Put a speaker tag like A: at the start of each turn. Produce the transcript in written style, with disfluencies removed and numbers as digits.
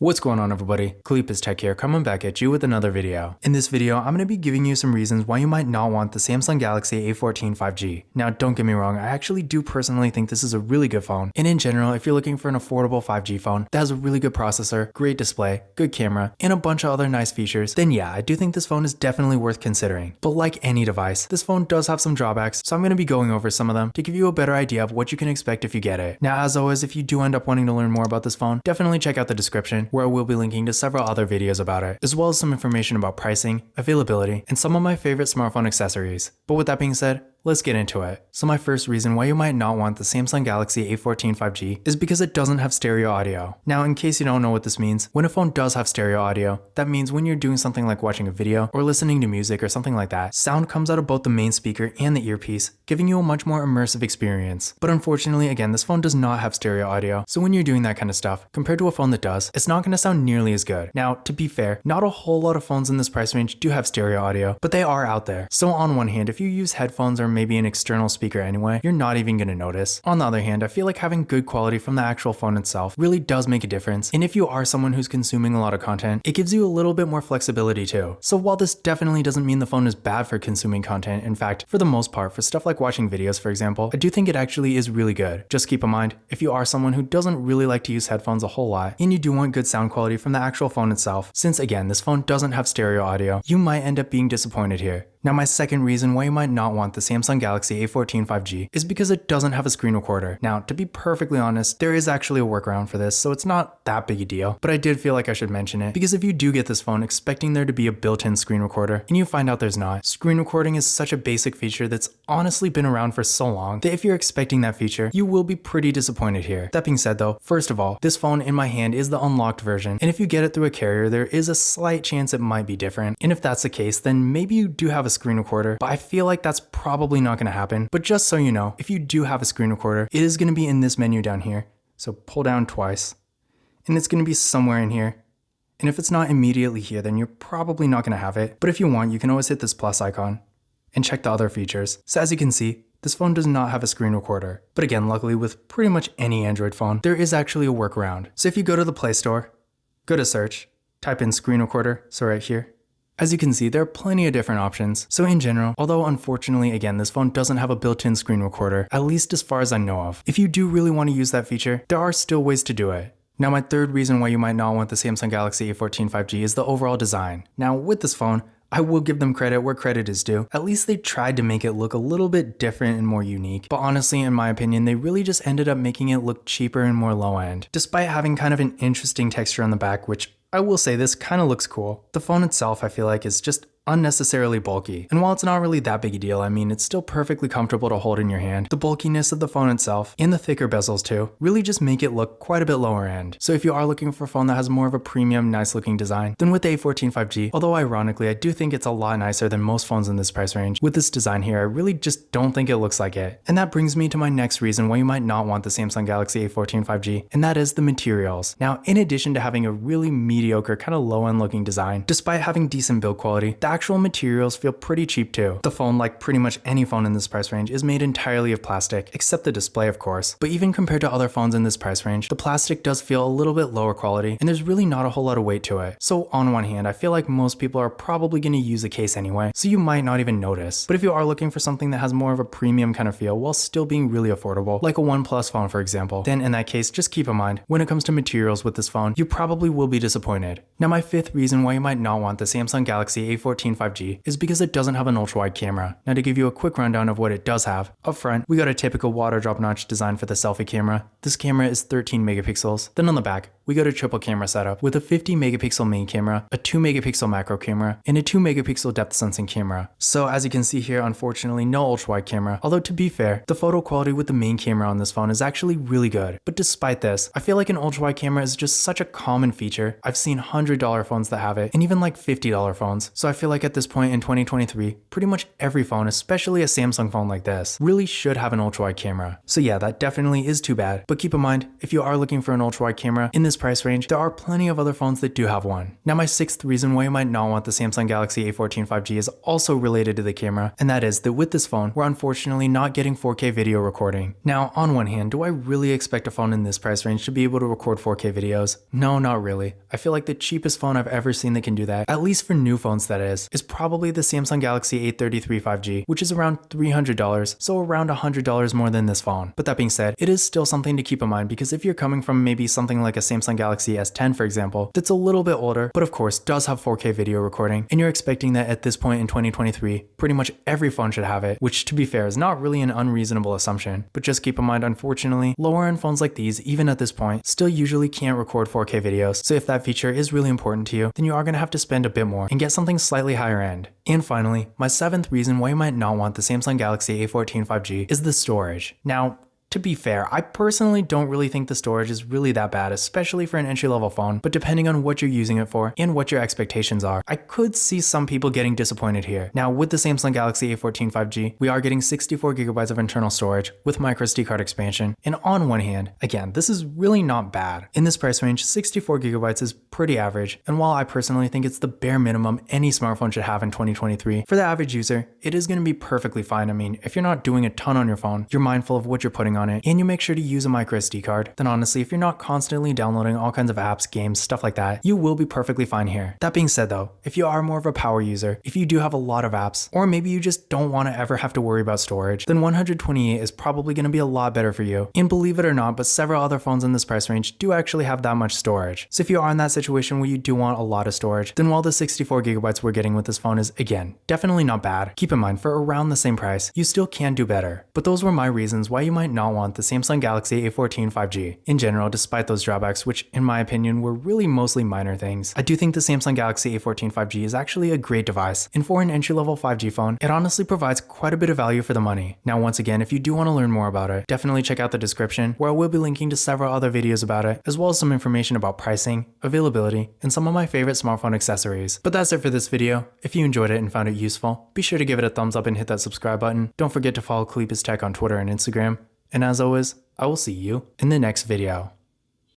A: What's going on, everybody? Kalipa's Tech here, coming back at you with another video. In this video, I'm going to be giving you some reasons why you might not want the Samsung Galaxy A14 5G. Now, don't get me wrong, I actually do personally think this is a really good phone, and in general, if you're looking for an affordable 5G phone that has a really good processor, great display, good camera, and a bunch of other nice features, then yeah, I do think this phone is definitely worth considering. But like any device, this phone does have some drawbacks, so I'm going to be going over some of them to give you a better idea of what you can expect if you get it. Now, as always, if you do end up wanting to learn more about this phone, definitely check out the description, where I will be linking to several other videos about it, as well as some information about pricing, availability, and some of my favorite smartphone accessories. But with that being said, let's get into it. So my first reason why you might not want the Samsung Galaxy A14 5G is because it doesn't have stereo audio. Now, in case you don't know what this means, when a phone does have stereo audio, that means when you're doing something like watching a video or listening to music or something like that, sound comes out of both the main speaker and the earpiece, giving you a much more immersive experience. But unfortunately, again, this phone does not have stereo audio, so when you're doing that kind of stuff, compared to a phone that does, it's not going to sound nearly as good. Now, to be fair, not a whole lot of phones in this price range do have stereo audio, but they are out there. So on one hand, if you use headphones or maybe an external speaker anyway, you're not even going to notice. On the other hand, I feel like having good quality from the actual phone itself really does make a difference, and if you are someone who's consuming a lot of content, it gives you a little bit more flexibility too. So while this definitely doesn't mean the phone is bad for consuming content, in fact, for the most part, for stuff like watching videos for example, I do think it actually is really good. Just keep in mind, if you are someone who doesn't really like to use headphones a whole lot, and you do want good sound quality from the actual phone itself, since again, this phone doesn't have stereo audio, you might end up being disappointed here. Now, my second reason why you might not want the Samsung Galaxy A14 5G is because it doesn't have a screen recorder. Now, to be perfectly honest, there is actually a workaround for this, so it's not that big a deal, but I did feel like I should mention it, because if you do get this phone expecting there to be a built-in screen recorder, and you find out there's not, screen recording is such a basic feature that's honestly been around for so long, that if you're expecting that feature, you will be pretty disappointed here. That being said though, first of all, this phone in my hand is the unlocked version, and if you get it through a carrier, there is a slight chance it might be different, and if that's the case, then maybe you do have a screen recorder, but I feel like that's probably not going to happen. But just so you know, if you do have a screen recorder, it is going to be in this menu down here. So pull down twice, and it's going to be somewhere in here. And if it's not immediately here, then you're probably not going to have it. But if you want, you can always hit this plus icon and check the other features. So as you can see, this phone does not have a screen recorder. But again, luckily with pretty much any Android phone, there is actually a workaround. So if you go to the Play Store, go to search, type in screen recorder, so right here. As you can see, there are plenty of different options. So in general, although unfortunately again this phone doesn't have a built-in screen recorder, at least as far as I know of, if you do really want to use that feature, there are still ways to do it. Now my third reason why you might not want the Samsung Galaxy A14 5G is the overall design. Now with this phone, I will give them credit where credit is due. At least they tried to make it look a little bit different and more unique. But honestly, in my opinion, they really just ended up making it look cheaper and more low end, despite having kind of an interesting texture on the back, which I will say this kind of looks cool. The phone itself, I feel like, is just unnecessarily bulky. And while it's not really that big a deal, I mean, it's still perfectly comfortable to hold in your hand. The bulkiness of the phone itself, and the thicker bezels too, really just make it look quite a bit lower end. So if you are looking for a phone that has more of a premium, nice looking design, then with the A14 5G, although ironically, I do think it's a lot nicer than most phones in this price range, with this design here, I really just don't think it looks like it. And that brings me to my next reason why you might not want the Samsung Galaxy A14 5G, and that is the materials. Now, in addition to having a really mediocre, kind of low end looking design, despite having decent build quality, the actual materials feel pretty cheap too. The phone, like pretty much any phone in this price range, is made entirely of plastic, except the display of course. But even compared to other phones in this price range, the plastic does feel a little bit lower quality, and there's really not a whole lot of weight to it. So on one hand, I feel like most people are probably going to use a case anyway, so you might not even notice. But if you are looking for something that has more of a premium kind of feel while still being really affordable, like a OnePlus phone for example, then in that case, just keep in mind, when it comes to materials with this phone, you probably will be disappointed. Now my fifth reason why you might not want the Samsung Galaxy A14 5G is because it doesn't have an ultra-wide camera. Now to give you a quick rundown of what it does have, up front, we got a typical water drop notch design for the selfie camera. This camera is 13 megapixels. Then on the back, we got a triple camera setup with a 50 megapixel main camera, a 2 megapixel macro camera, and a 2 megapixel depth sensing camera. So as you can see here, unfortunately no ultra-wide camera, although to be fair, the photo quality with the main camera on this phone is actually really good. But despite this, I feel like an ultra-wide camera is just such a common feature. I've seen $100 phones that have it, and even like $50 phones. So I feel like at this point in 2023, pretty much every phone, especially a Samsung phone like this, really should have an ultra-wide camera. So yeah, that definitely is too bad. But keep in mind, if you are looking for an ultra-wide camera in this price range, there are plenty of other phones that do have one. Now my sixth reason why you might not want the Samsung Galaxy A14 5G is also related to the camera, and that is that with this phone, we're unfortunately not getting 4K video recording. Now, on one hand, do I really expect a phone in this price range to be able to record 4K videos? No, not really. I feel like the cheapest phone I've ever seen that can do that, at least for new phones that is probably the Samsung Galaxy A33 5G, which is around $300, so around $100 more than this phone. But that being said, it is still something to keep in mind because if you're coming from maybe something like a Samsung Galaxy S10 for example, that's a little bit older, but of course does have 4K video recording, and you're expecting that at this point in 2023, pretty much every phone should have it, which to be fair is not really an unreasonable assumption, but just keep in mind unfortunately, lower end phones like these, even at this point, still usually can't record 4K videos, so if that feature is really important to you, then you are going to have to spend a bit more and get something slightly higher end. And finally, my seventh reason why you might not want the Samsung Galaxy A14 5G is the storage. Now, to be fair, I personally don't really think the storage is really that bad, especially for an entry-level phone, but depending on what you're using it for and what your expectations are, I could see some people getting disappointed here. Now, with the Samsung Galaxy A14 5G, we are getting 64GB of internal storage with microSD card expansion, and on one hand, again, this is really not bad. In this price range, 64GB is pretty average, and while I personally think it's the bare minimum any smartphone should have in 2023, for the average user, it is going to be perfectly fine. I mean, if you're not doing a ton on your phone, you're mindful of what you're putting on it, and you make sure to use a microSD card, then honestly, if you're not constantly downloading all kinds of apps, games, stuff like that, you will be perfectly fine here. That being said though, if you are more of a power user, if you do have a lot of apps, or maybe you just don't want to ever have to worry about storage, then 128 is probably going to be a lot better for you. And believe it or not, but several other phones in this price range do actually have that much storage. So if you are in that situation where you do want a lot of storage, then while the 64GB we're getting with this phone is, again, definitely not bad, keep in mind for around the same price, you still can do better. But those were my reasons why you might not want the Samsung Galaxy A14 5G. In general, despite those drawbacks, which in my opinion were really mostly minor things, I do think the Samsung Galaxy A14 5G is actually a great device, and for an entry-level 5G phone, it honestly provides quite a bit of value for the money. Now once again, if you do want to learn more about it, definitely check out the description where I will be linking to several other videos about it, as well as some information about pricing, availability, and some of my favorite smartphone accessories. But that's it for this video. If you enjoyed it and found it useful, be sure to give it a thumbs up and hit that subscribe button. Don't forget to follow Kalipis Tech on Twitter and Instagram. And as always, I will see you in the next video.